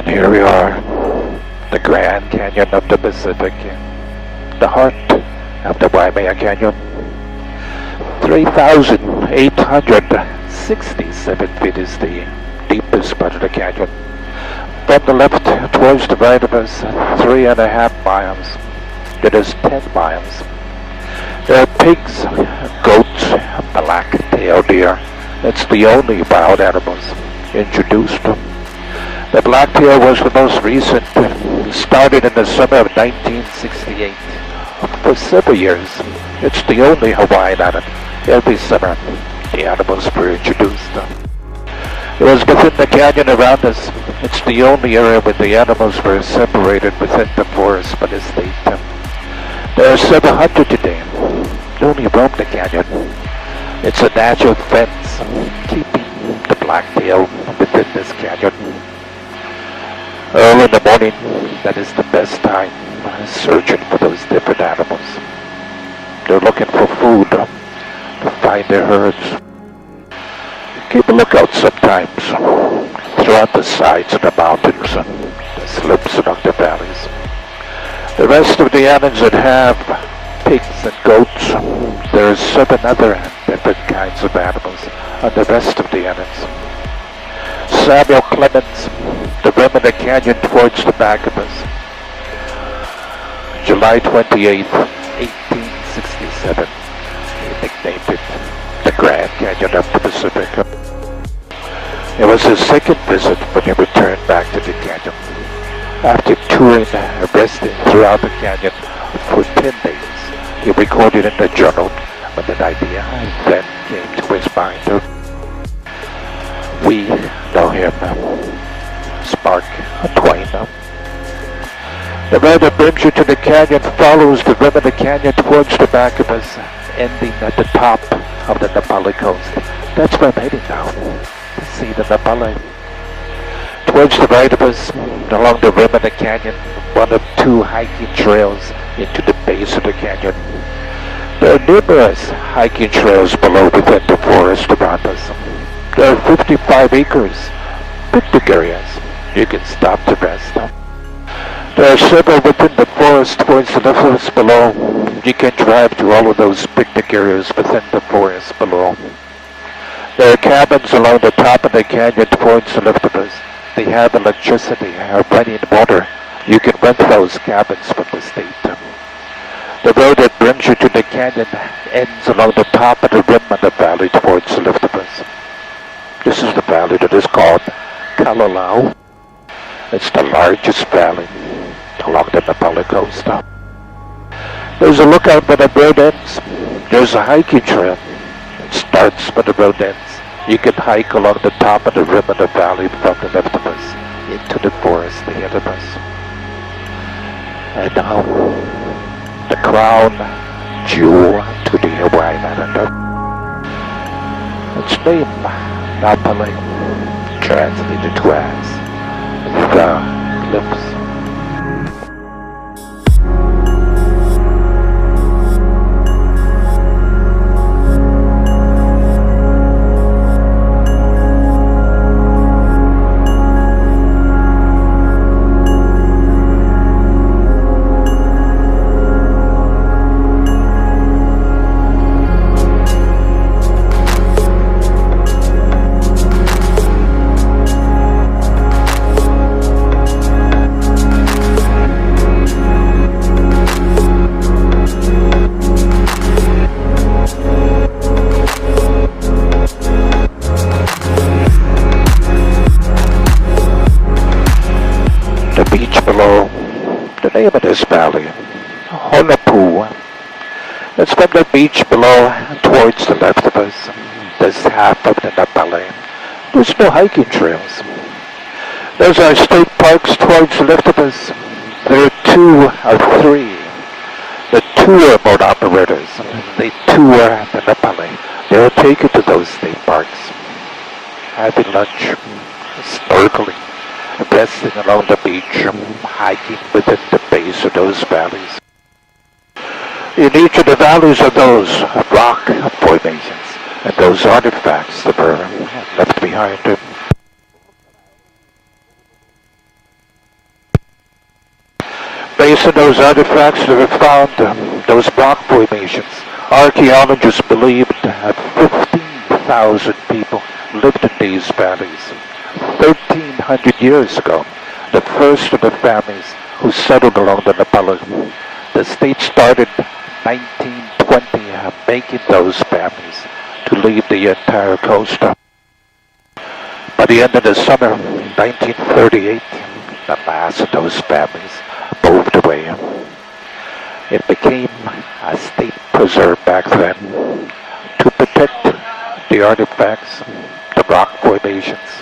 And here we are, the Grand Canyon of the Pacific, the heart of the Waimea Canyon. 3,867 feet is the deepest part of the canyon. From the left towards the right of us, 3.5 miles. It is 10 miles. There are pigs, goats, black-tailed deer. It's the only wild animals introduced. The blacktail was the most recent, started in the summer of 1968. For several years, it's the only Hawaiian island. Every summer, the animals were introduced. It was within the canyon around us. It's the only area where the animals were separated within the forest by the state. There are several hundred today. They only roam the canyon. It's a natural fence keeping the blacktail within this canyon. Early in the morning, that is the best time, searching for those different animals. They're looking for food to find their herds. Keep a lookout sometimes throughout the sides of the mountains and the slopes along the valleys. The rest of the islands that have pigs and goats, there are 7 other different kinds of animals on the rest of the islands. Samuel Clemens, the rim of the canyon towards the back of us. July 28, 1867. He nicknamed it the Grand Canyon of the Pacific. It was his second visit when he returned back to the canyon. After touring and resting throughout the canyon for 10 days, he recorded in the journal when an idea then came to his mind. We know him, Spark Twain. The road that brings you to the canyon follows the rim of the canyon towards the back of us, ending at the top of the Nā Pali Coast. That's where I'm heading now, to see the Nā Pali. Towards the right of us, along the rim of the canyon, one of 2 hiking trails into the base of the canyon. There are numerous hiking trails below within the forest around us. There are 55 acres, picnic areas. You can stop to rest. There are several within the forest towards the left of us below. You can drive to all of those picnic areas within the forest below. There are cabins along the top of the canyon towards the left of us. They have electricity or running water. You can rent those cabins from the state. The road that brings you to the canyon ends along the top of the rim of the valley towards the left of us. This is the valley that is called Kauai. It's the largest valley along the Nā Pali Coast. There's a lookout where the road ends. There's a hiking trail. It starts where the road ends. You can hike along the top of the rim of the valley from the left of us into the forest ahead of us. And now, the crown jewel to the Hawaiian Islander. Its name, Nā Pali, translated to as the cliffs. The name of this valley, Honopu. It's from the beach below towards the left of us. This half of the Nā Pali. There's no hiking trails. There's our state parks towards the left of us. There are 2 or 3. The tour boat operators, they tour the Nā Pali. They'll take you to those state parks, having lunch, snorkeling, resting along the beach, hiking within the base of those valleys. In each of the valleys are those rock formations and those artifacts that were left behind. Based on those artifacts that were found, those rock formations, archaeologists believed that 15,000 people lived in these valleys. 1,300 years ago, the first of the families who settled along the Nā Pali. The state started 1920 making those families to leave the entire coast. By the end of the summer, 1938, the last of those families moved away. It became a state preserve back then to protect the artifacts, the rock formations,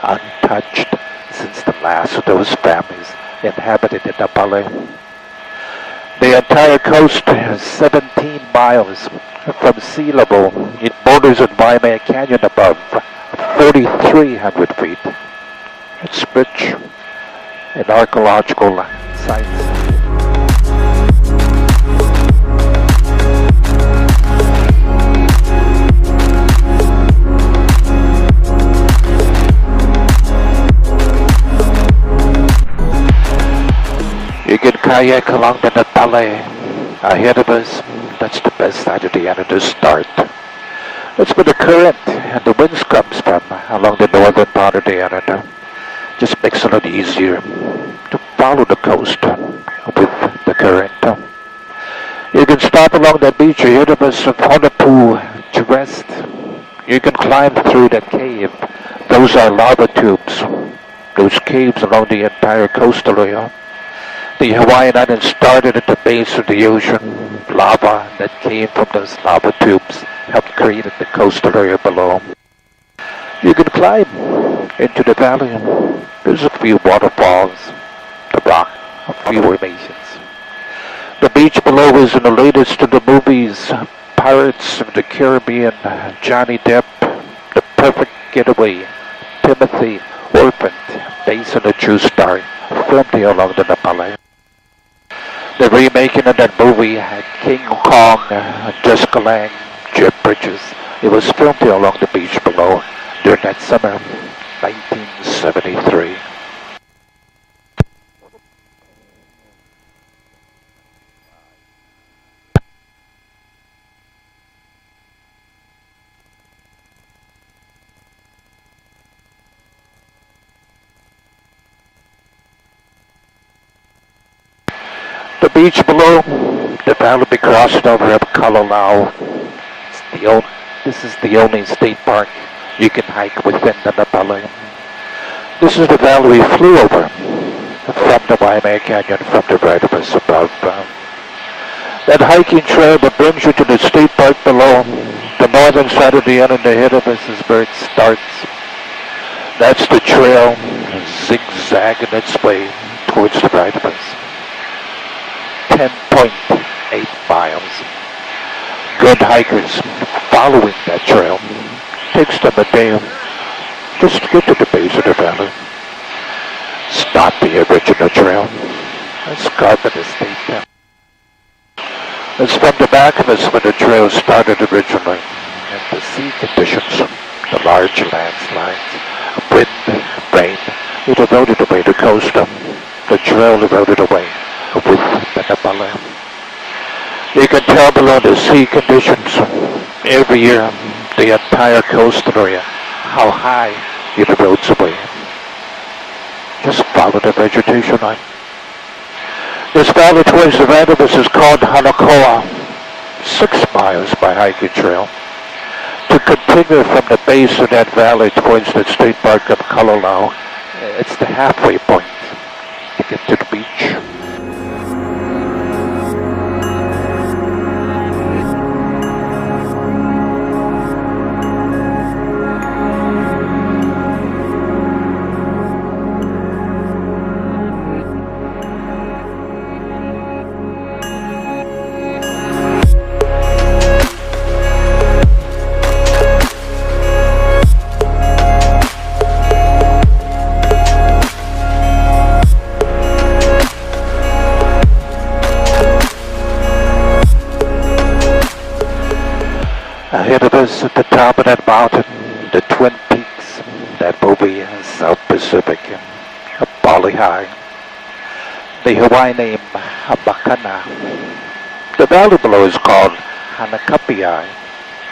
untouched since the last of those families inhabited the Nā Pali. The entire coast is 17 miles from sea level. It borders on Waimea Canyon above 4,300 feet. It's rich in archaeological sites. You can kayak along the Nā Pali ahead of us. That's the best side of the island to start. That's where the current and the winds comes from along the northern part of the island. Just makes it a lot easier to follow the coast with the current. You can stop along the beach ahead of us of Honolulu to rest. You can climb through that cave. Those are lava tubes. Those caves along the entire coastal area. The Hawaiian Islands started at the base of the ocean. Lava that came from those lava tubes helped create the coastal area below. You can climb into the valley. There's a few waterfalls, the rock, a few formations. The beach below is in the latest of the movies, Pirates of the Caribbean, Johnny Depp, The Perfect Getaway, Timothy, Orphaned, based on a true story, filmed here along the Nā Pali. The remaking of that movie had King Kong, Jessica Lange, Jeff Bridges. It was filmed here along the beach below during that summer, 1973. The beach below, the valley be crossing over at Kauai. This is the only state park you can hike within the Nā Pali. This is the valley we flew over from the Waimea Canyon from the right of us above. That hiking trail that brings you to the state park below, the northern side of the island ahead of us is where it starts. That's the trail zigzagging its way towards the right of us. 10.8 miles. Good hikers following that trail. Takes them a day just to get to the base of the valley. It's not the original trail. It's carved in the state now. It's from the back of us when the trail started originally. And the sea conditions, the large landslides, wind, rain, it eroded away the coast. The trail eroded away with the Nā Pali. You can tell below the sea conditions every year, the entire coastal area, how high it erodes away. Just follow the vegetation line. This valley towards the right of us is called Hanakoa, 6 miles by hiking trail. To continue from the base of that valley towards the state park of Kauai, it's the halfway point to get to the beach. Ahead of us at the top of that mountain, the Twin Peaks, that movie, South Pacific, Pali High. The Hawaii name Bakana. The valley below is called Hanakapiai.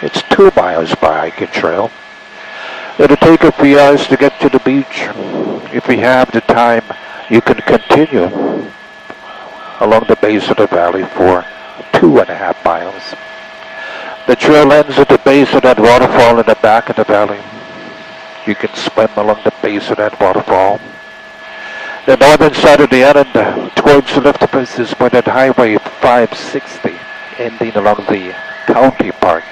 It's 2 miles by hiking trail. It'll take a few hours to get to the beach. If you have the time, you can continue along the base of the valley for 2.5 miles. The trail ends at the base of that waterfall in the back of the valley. You can swim along the base of that waterfall. The northern side of the island, towards the left is where that Highway 560, ending along the county park.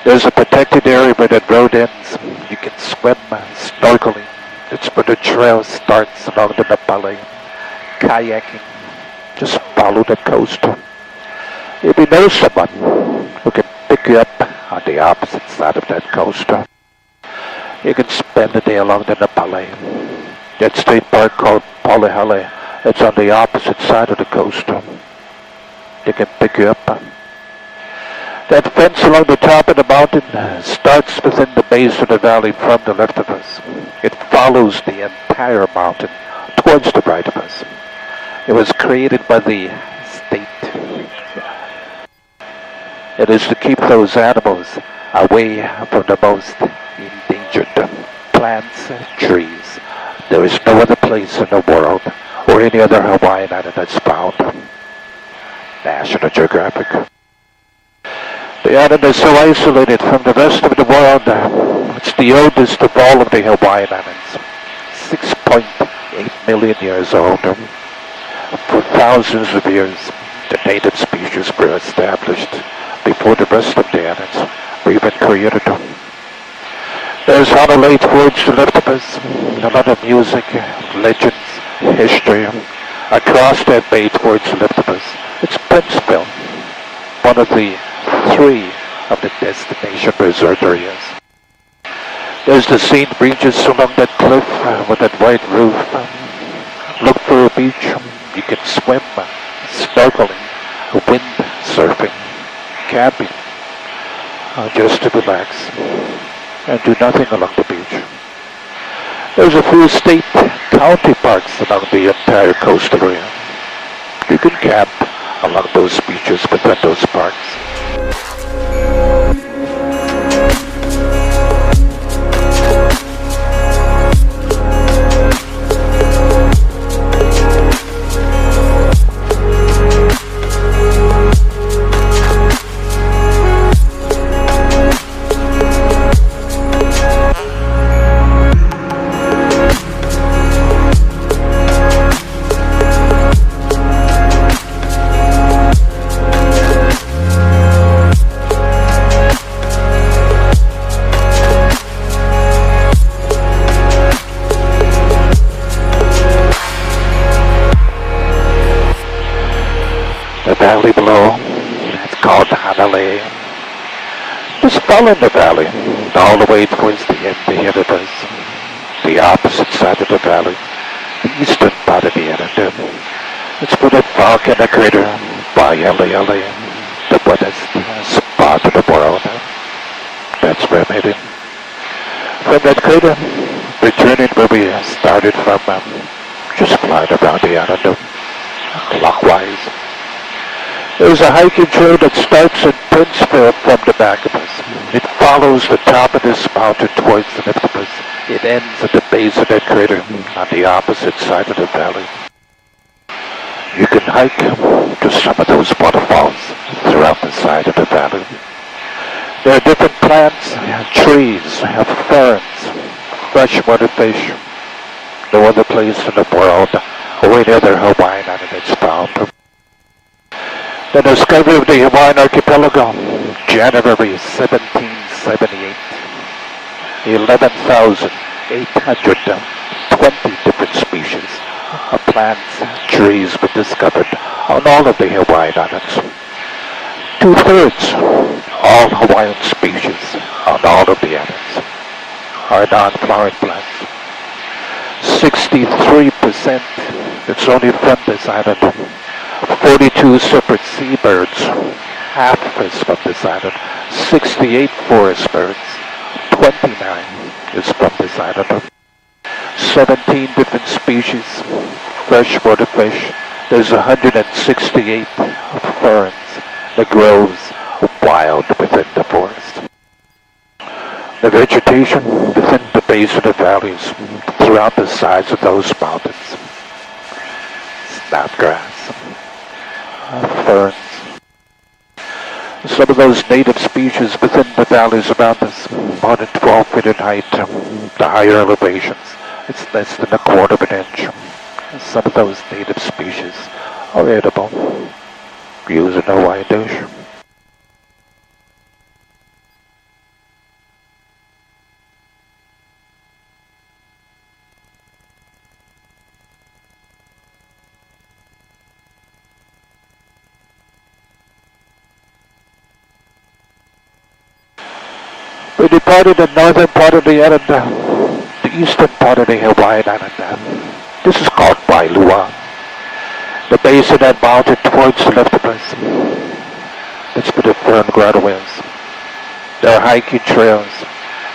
There's a protected area where that road ends. You can swim, snorkeling. It's where the trail starts along the Nā Pali. Kayaking. Just follow the coast. If you know someone who can pick you up on the opposite side of that coast, you can spend the day along the Nā Pali. That state park called Pali, it's on the opposite side of the coast. They can pick you up. That fence along the top of the mountain starts within the base of the valley from the left of us. It follows the entire mountain towards the right of us. It was created by the state. It is to keep those animals away from the most endangered plants, trees. There is no other place in the world or any other Hawaiian island that's found. National Geographic. The island is so isolated from the rest of the world. It's the oldest of all of the Hawaiian islands. 6.8 million years old. For thousands of years, the native species were established before the rest of the islands were even created. There's Honolulu towards the left of us. A lot of music, legends, history. Across that bay towards the left of us, it's Princeville, one of the 3 of the destination resort areas. There's the St. Regis along that cliff with that white roof. Look for a beach. You can swim, snorkeling, wind surfing, camping, just to relax and do nothing along the beach. There's a few state county parks along the entire coastal area. You can camp along those beaches within those parks. The valley below, it's called Hanalei. Just follow the valley all the way towards the end ahead of us. The opposite side of the valley, the eastern part of the island. It's for that volcanic crater, Waimea, the wettest spot of the world. That's where I'm heading. From that crater, returning where we started from, just flying around the island, clockwise. There's a hiking trail that starts in Princeville from the back of us. It follows the top of this mountain towards the left of us. It ends at the base of that crater on the opposite side of the valley. You can hike to some of those waterfalls throughout the side of the valley. There are different plants, trees, ferns, freshwater fish. No other place in the world or any other Hawaiian island that's found. The discovery of the Hawaiian archipelago, January 1778. 11,820 different species of plants, trees were discovered on all of the Hawaiian islands. 2/3, all Hawaiian species on all of the islands, are non-flowering plants. 63%, it's only from this island. 42 separate seabirds, half is from this island. 68 forest birds, 29 is from this island. 17 different species, freshwater fish. There's 168 ferns that grows wild within the forest. The vegetation within the base of the valleys throughout the sides of those mountains. Snapgrass, ferns. Some of those native species within the valleys around us, more than 12 feet in height, the higher elevations, it's less than a quarter of an inch. Some of those native species are edible. Used in a Hawaiian dish. We departed the northern part of the island, the eastern part of the Hawaiian island. This is called Wailua. The base of that mountain towards the left of us. That's where the fern grotto is. There are hiking trails.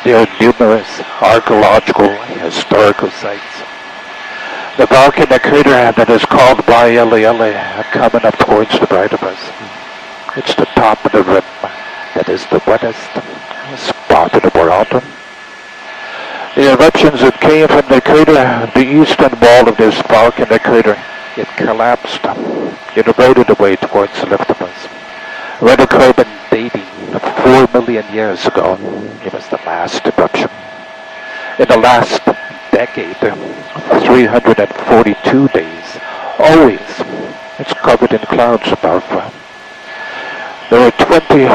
There are numerous archaeological and historical sites. The volcanic crater that is called Wailua coming up towards the right of us. It's the top of the rim that is the wettest spot in the world. The eruptions that came from the crater, the eastern wall of this volcanic crater, it collapsed. It eroded away towards the left of us. Radiocarbon dating 4 million years ago, it was the last eruption. In the last decade, 342 days, always, it's covered in clouds above. There are 20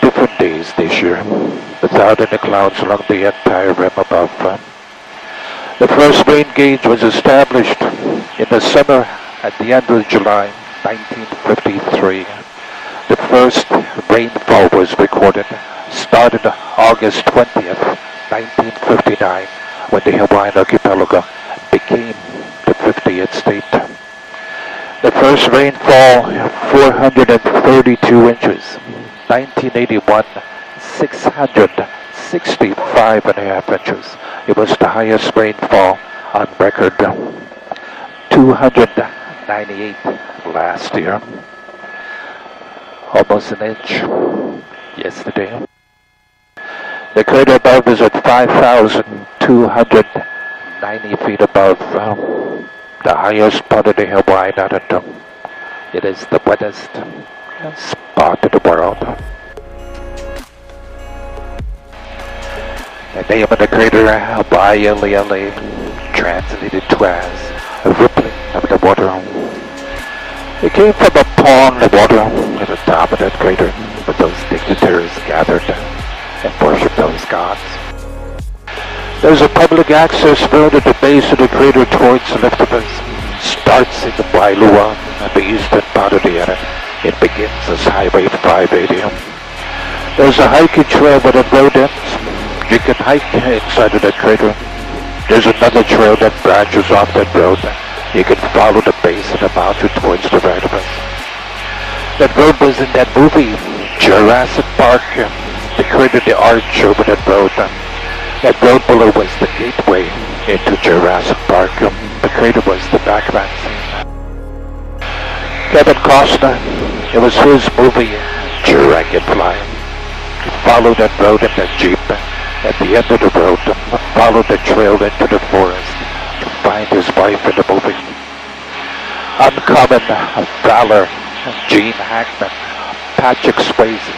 different days this year without any clouds along the entire rim above. The first rain gauge was established in the summer at the end of July 1953. The first rainfall was recorded started August 20th, 1959, when the Hawaiian archipelago became the 50th state. The first rainfall, 432 inches. 1981, 665.5 inches. It was the highest rainfall on record. 298 last year. Almost an inch yesterday. The crater above is at 5,290 feet above the highest part of the Hawaiian Island. It is the wettest spot in the world. The name of the crater, Wailua, translated to as a rippling of the water. It came from a pond of water at the top of that crater, where those dignitaries gathered and worshiped those gods. There's a public access road at the base of the crater towards the left of us. Starts in the Wailua at the eastern part of the island. It begins as Highway 580. There's a hiking trail where the road ends. You can hike inside of that crater. There's another trail that branches off that road. You can follow the base of the mountain towards the right of us. That road was in that movie, Jurassic Park. They created the arch over that road. That road below was the gateway into Jurassic Park. The crater was the background scene. Kevin Costner, it was his movie, Dragonfly. He followed that road in that Jeep. At the end of the road, followed the trail into the forest to find his wife in the movie. Uncommon valor, Gene Hackman, Patrick Swayze,